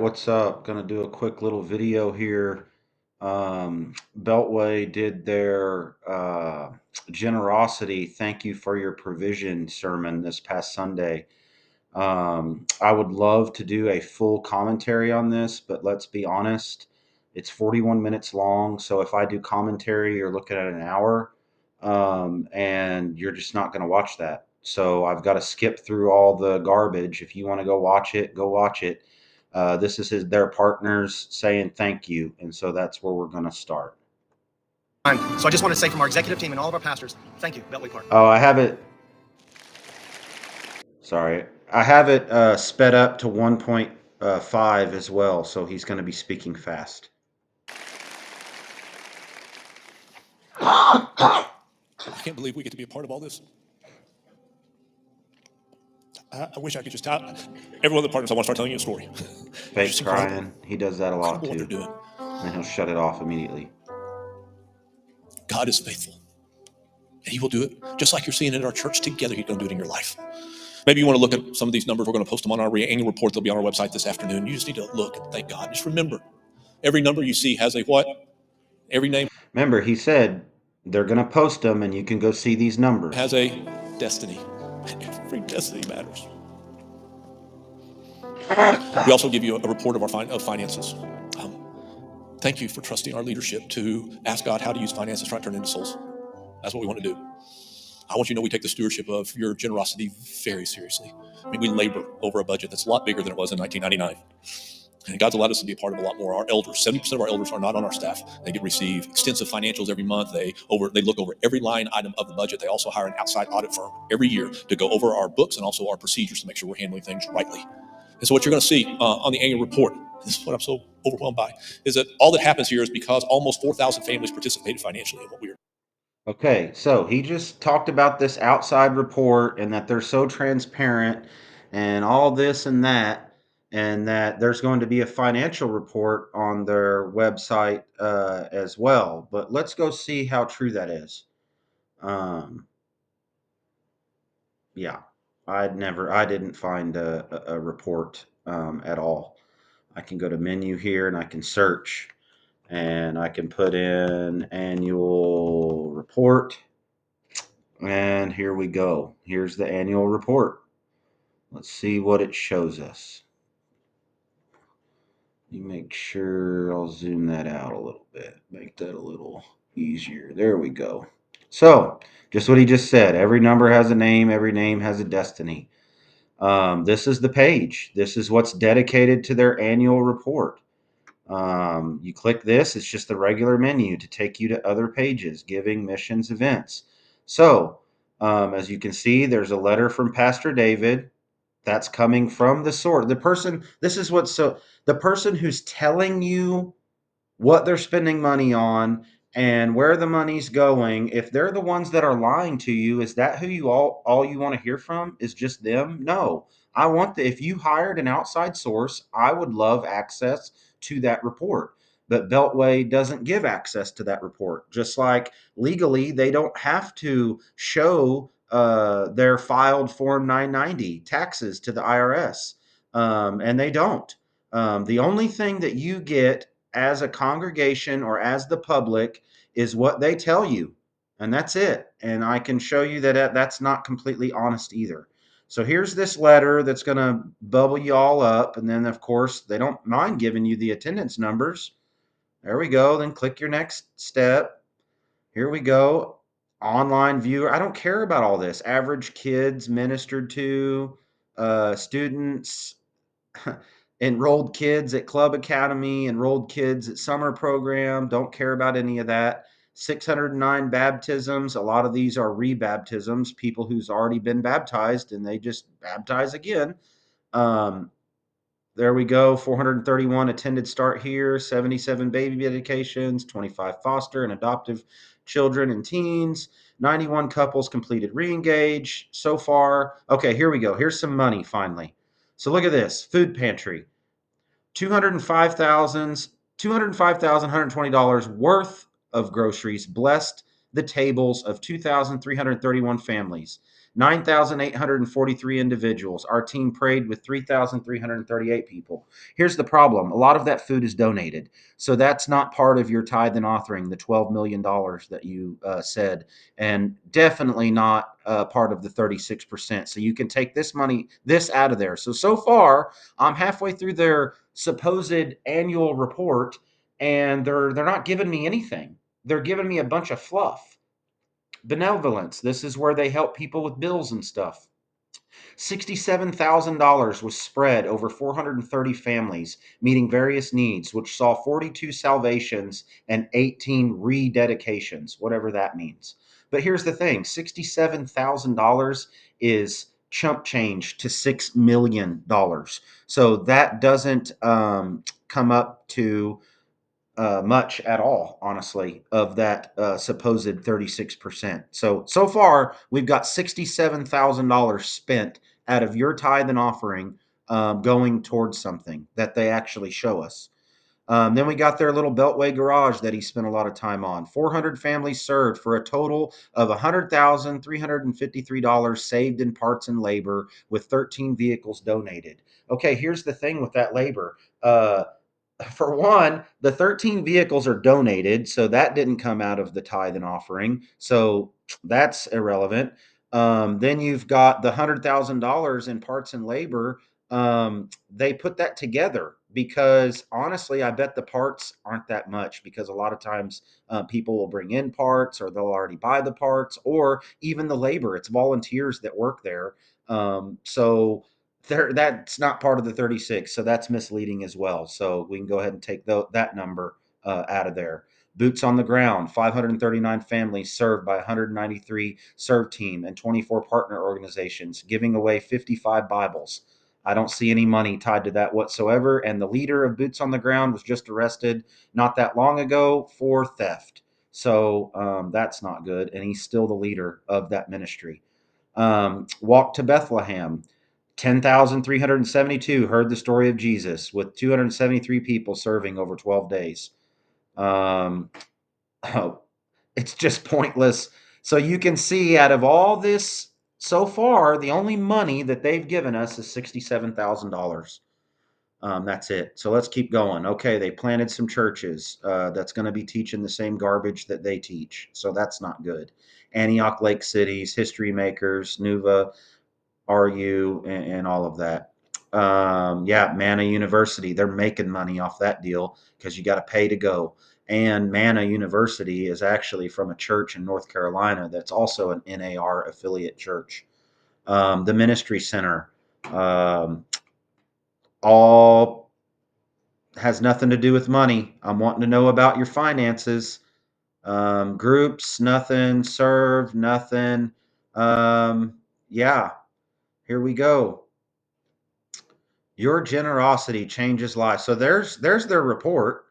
what's up? Gonna do a quick little video here. Beltway did their generosity, thank you for your provision sermon this past Sunday. I would love to do a full commentary on this, but let's be honest, it's 41 minutes long. So if I do commentary, you're looking at an hour, and you're just not going to watch that. So I've got to skip through all the garbage. If you want to go watch it, go watch it. This is their partners saying thank you, and so that's where we're going to start. So I just want to say from our executive team and all of our pastors, thank you, Beltway Park. Oh, I have it. Sorry, I have it sped up to 1.5 as well, so he's going to be speaking fast. I can't believe we get to be a part of all this. I wish I could just tell every one of the partners. I want to start telling you a story. Fake crying. He does that a lot Incredible what too. they're doing. And he'll shut it off immediately. God is faithful. And He will do it just like you're seeing it in our church together. He's going to do it in your life. Maybe you want to look at some of these numbers. We're going to post them on our annual report. They'll be on our website this afternoon. You just need to look and thank God. Just remember, every number you see has a what? Every name. Remember, he said they're going to post them, and you can go see these numbers. Has a destiny. Every destiny matters. We also give you a report of our finances. Thank you for trusting our leadership to ask God how to use finances to try to turn into souls. That's what we want to do. I want you to know we take the stewardship of your generosity very seriously. I mean, we labor over a budget that's a lot bigger than it was in 1999. And God's allowed us to be a part of a lot more. Our elders, 70% of our elders are not on our staff. They receive extensive financials every month. They look over every line item of the budget. They also hire an outside audit firm every year to go over our books and also our procedures to make sure we're handling things rightly. And so what you're going to see on the annual report, this is what I'm so overwhelmed by, is that all that happens here is because almost 4,000 families participated financially in what we are. Okay, so he just talked about this outside report and that they're so transparent and all this and that there's going to be a financial report on their website as well. But let's go see how true that is. Yeah, I didn't find a report at all. I can go to menu here and I can search and I can put in annual report. And here we go. Here's the annual report. Let's see what it shows us. You make sure I'll zoom that out a little bit, make that a little easier. There we go. So, just what he just said. Every number has a name, every name has a destiny. This is the page. This is what's dedicated to their annual report. You click this, it's just the regular menu to take you to other pages, giving, missions, events. So, as you can see, there's a letter from Pastor David that's coming from the source. The person, this is what's so, the person who's telling you what they're spending money on and where the money's going, if they're the ones that are lying to you, is that who you all you want to hear from is just them? No. I want if you hired an outside source, I would love access to that report. But Beltway doesn't give access to that report. Just like legally, they don't have to show their filed Form 990 taxes to the IRS, and they don't. The only thing that you get as a congregation or as the public is what they tell you, and that's it. And I can show you that that's not completely honest either. So here's this letter that's going to bubble you all up, and then of course they don't mind giving you the attendance numbers. There we go. Then click your next step. Here we go. Online viewer. I don't care about all this. Average kids ministered to, students, enrolled kids at Club Academy, enrolled kids at summer program. Don't care about any of that. 609 baptisms. A lot of these are rebaptisms, people who's already been baptized and they just baptize again. There we go. 431 attended start here, 77 baby dedications, 25 foster and adoptive children and teens, 91 couples completed re-engage so far. Okay, here we go. Here's some money finally. So look at this food pantry. $205,120 worth of groceries blessed the tables of 2,331 families. 9,843 individuals. Our team prayed with 3,338 people. Here's the problem. A lot of that food is donated. So that's not part of your tithe and offering, the $12 million that you said, and definitely not part of the 36%. So you can take this out of there. So far, I'm halfway through their supposed annual report, and they're not giving me anything. They're giving me a bunch of fluff. Benevolence. This is where they help people with bills and stuff. $67,000 was spread over 430 families, meeting various needs, which saw 42 salvations and 18 rededications, whatever that means. But here's the thing, $67,000 is chump change to $6 million. So that doesn't come up to much at all, honestly, of that supposed 36%. So far, we've got $67,000 spent out of your tithe and offering going towards something that they actually show us. Then we got their little Beltway garage that he spent a lot of time on. 400 families served for a total of $100,353 saved in parts and labor, with 13 vehicles donated. Okay, here's the thing with that labor. For one, the 13 vehicles are donated, so that didn't come out of the tithe and offering. So that's irrelevant. Then you've got the $100,000 in parts and labor. They put that together because honestly, I bet the parts aren't that much, because a lot of times people will bring in parts, or they'll already buy the parts, or even the labor. It's volunteers that work there. So that's not part of the 36, so that's misleading as well. So we can go ahead and take that number out of there. Boots on the ground, 539 families served by 193 serve team and 24 partner organizations, giving away 55 Bibles. I don't see any money tied to that whatsoever. And the leader of Boots on the Ground was just arrested not that long ago for theft. So that's not good. And he's still the leader of that ministry. Walk to Bethlehem. 10,372 heard the story of Jesus, with 273 people serving over 12 days. Oh, it's just pointless. So you can see, out of all this so far, the only money that they've given us is $67,000. That's it. So let's keep going. Okay, they planted some churches that's going to be teaching the same garbage that they teach. So that's not good. Antioch Lake Cities, History Makers, Nuva, RU, and all of that. Yeah, Manna University, they're making money off that deal because you got to pay to go. And Manna University is actually from a church in North Carolina that's also an NAR affiliate church. The Ministry Center, all has nothing to do with money. I'm wanting to know about your finances. Groups, nothing. Serve, nothing. Yeah, here we go. Your generosity changes lives. So there's their report.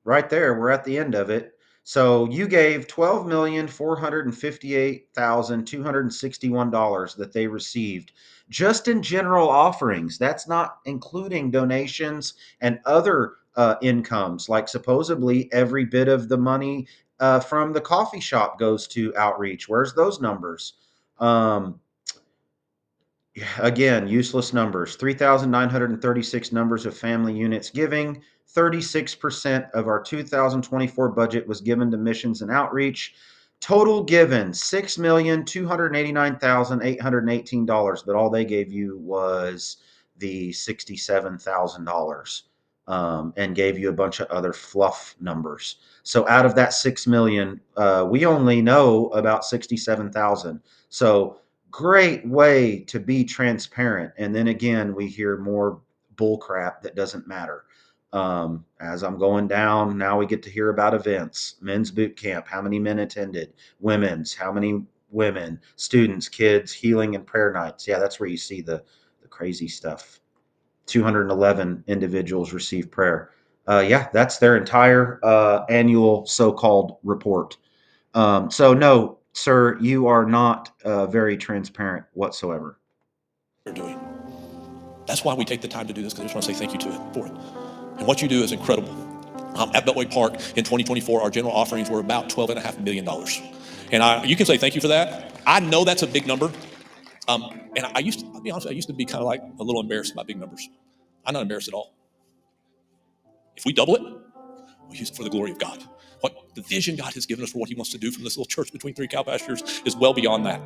Right there, we're at the end of it. So you gave $12,458,261 that they received just in general offerings. That's not including donations and other incomes, like supposedly every bit of the money from the coffee shop goes to outreach. Where's those numbers? Again, useless numbers. 3,936 numbers of family units giving. 36% of our 2024 budget was given to missions and outreach. Total given $6,289,818, but all they gave you was the $67,000 and gave you a bunch of other fluff numbers. So out of that 6 million, we only know about 67,000. So great way to be transparent. And then again, we hear more bull crap that doesn't matter. As I'm going down, now we get to hear about events, men's boot camp, how many men attended, women's, how many women, students, kids, healing and prayer nights. Yeah, that's where you see the crazy stuff. 211 individuals receive prayer. Yeah, that's their entire annual so-called report. So no, sir, you are not very transparent whatsoever. They're doing. That's why we take the time to do this, because I just want to say thank you to it for it. And what you do is incredible. At Beltway Park in 2024, our general offerings were about $12.5 million. And you can say thank you for that. I know that's a big number. And I'll be honest, I used to be kind of like a little embarrassed about big numbers. I'm not embarrassed at all. If we double it, we'll use it for the glory of God. What the vision God has given us for what He wants to do from this little church between three cow pastures is well beyond that.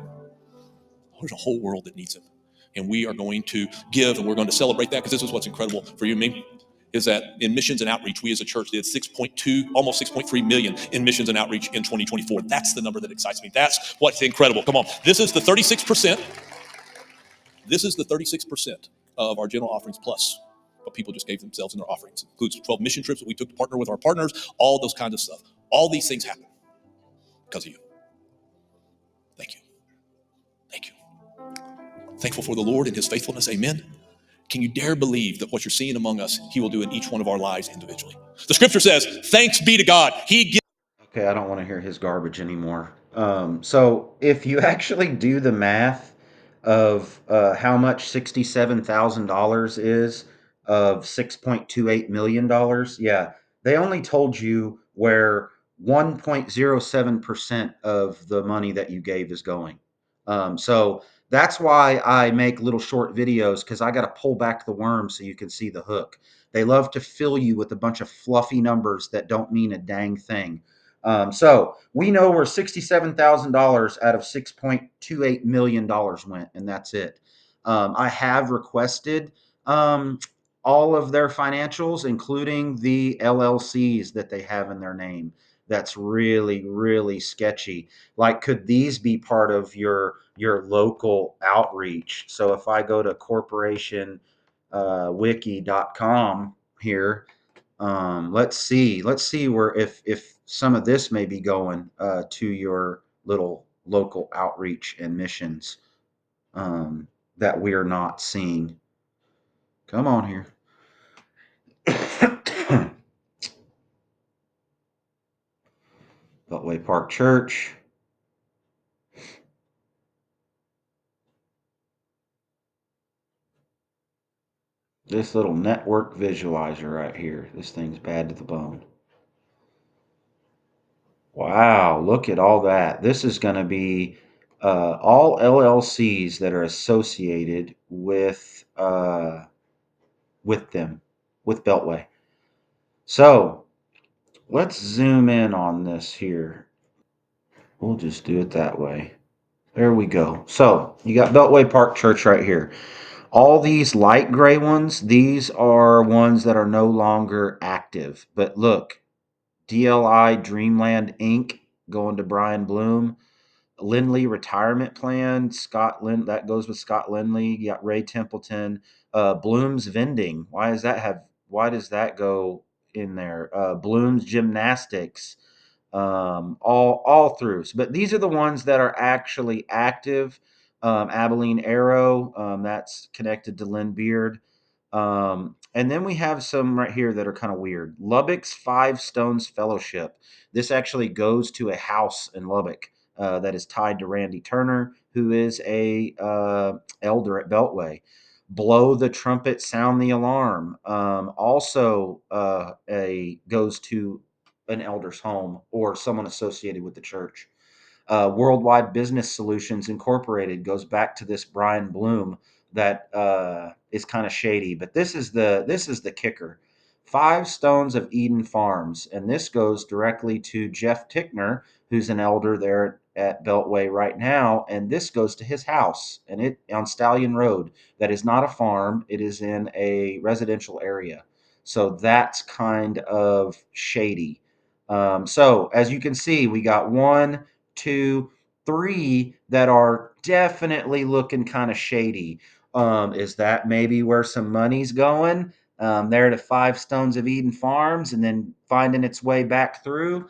There's a whole world that needs Him. And we are going to give, and we're going to celebrate that, because this is what's incredible for you and me, is that in missions and outreach, we as a church did 6.2, almost 6.3 million in missions and outreach in 2024. That's the number that excites me. That's what's incredible. Come on. This is the 36%. This is the 36% of our general offerings plus what people just gave themselves in their offerings. It includes 12 mission trips that we took to partner with our partners, all those kinds of stuff. All these things happen because of you. Thank you. Thank you. Thankful for the Lord and His faithfulness. Amen. Can you dare believe that what you're seeing among us, He will do in each one of our lives individually? The scripture says, thanks be to God. He gives. Okay, I don't want to hear his garbage anymore. So if you actually do the math of how much $67,000 is of $6.28 million, yeah, they only told you where 1.07% of the money that you gave is going. So that's why I make little short videos, because I got to pull back the worm so you can see the hook. They love to fill you with a bunch of fluffy numbers that don't mean a dang thing. So we know where $67,000 out of $6.28 million went, and that's it. I have requested all of their financials, including the LLCs that they have in their name. That's really, really sketchy. Like, could these be part of your local outreach? So if I go to corporation wiki.com here, let's see where if some of this may be going to your little local outreach and missions that we are not seeing. Come on here. Beltway Park Church. This little network visualizer right here. This thing's bad to the bone. Wow, look at all that. This is going to be all LLCs that are associated with them, with Beltway. So let's zoom in on this here. We'll just do it that way. There we go. So you got Beltway Park Church right here. All these light gray ones, these are ones that are no longer active. But look, DLI Dreamland Inc. going to Brian Bloom. Lindley Retirement Plan, Scott Lind, that goes with Scott Lindley. You got Ray Templeton. Bloom's Vending. Why does that go in there? Bloom's Gymnastics. All through. But these are the ones that are actually active. Abilene Arrow, that's connected to Lynn Beard. And then we have some right here that are kind of weird. Lubbock's Five Stones Fellowship. This actually goes to a house in Lubbock that is tied to Randy Turner, who is a elder at Beltway. Blow the trumpet, sound the alarm. Also, a goes to an elder's home or someone associated with the church. Worldwide Business Solutions Incorporated goes back to this Brian Bloom that is kind of shady, but this is the kicker. Five Stones of Eden Farms, and this goes directly to Jeff Tickner, who's an elder there at Beltway right now, and this goes to his house, and it on Stallion Road. That is not a farm; it is in a residential area, so that's kind of shady. So as you can see, we got one, two, three that are definitely looking kind of shady. Is that maybe where some money's going? There to Five Stones of Eden Farms and then finding its way back through.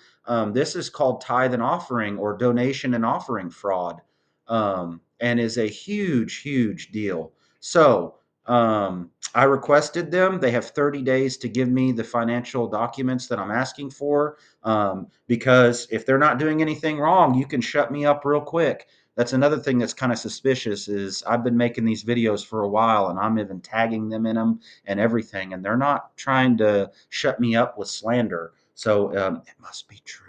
This is called tithe and offering or donation and offering fraud, and is a huge, huge deal. So I requested them. They have 30 days to give me the financial documents that I'm asking for, because if they're not doing anything wrong, you can shut me up real quick. That's another thing that's kind of suspicious is I've been making these videos for a while and I'm even tagging them in them and everything, and they're not trying to shut me up with slander. So it must be true.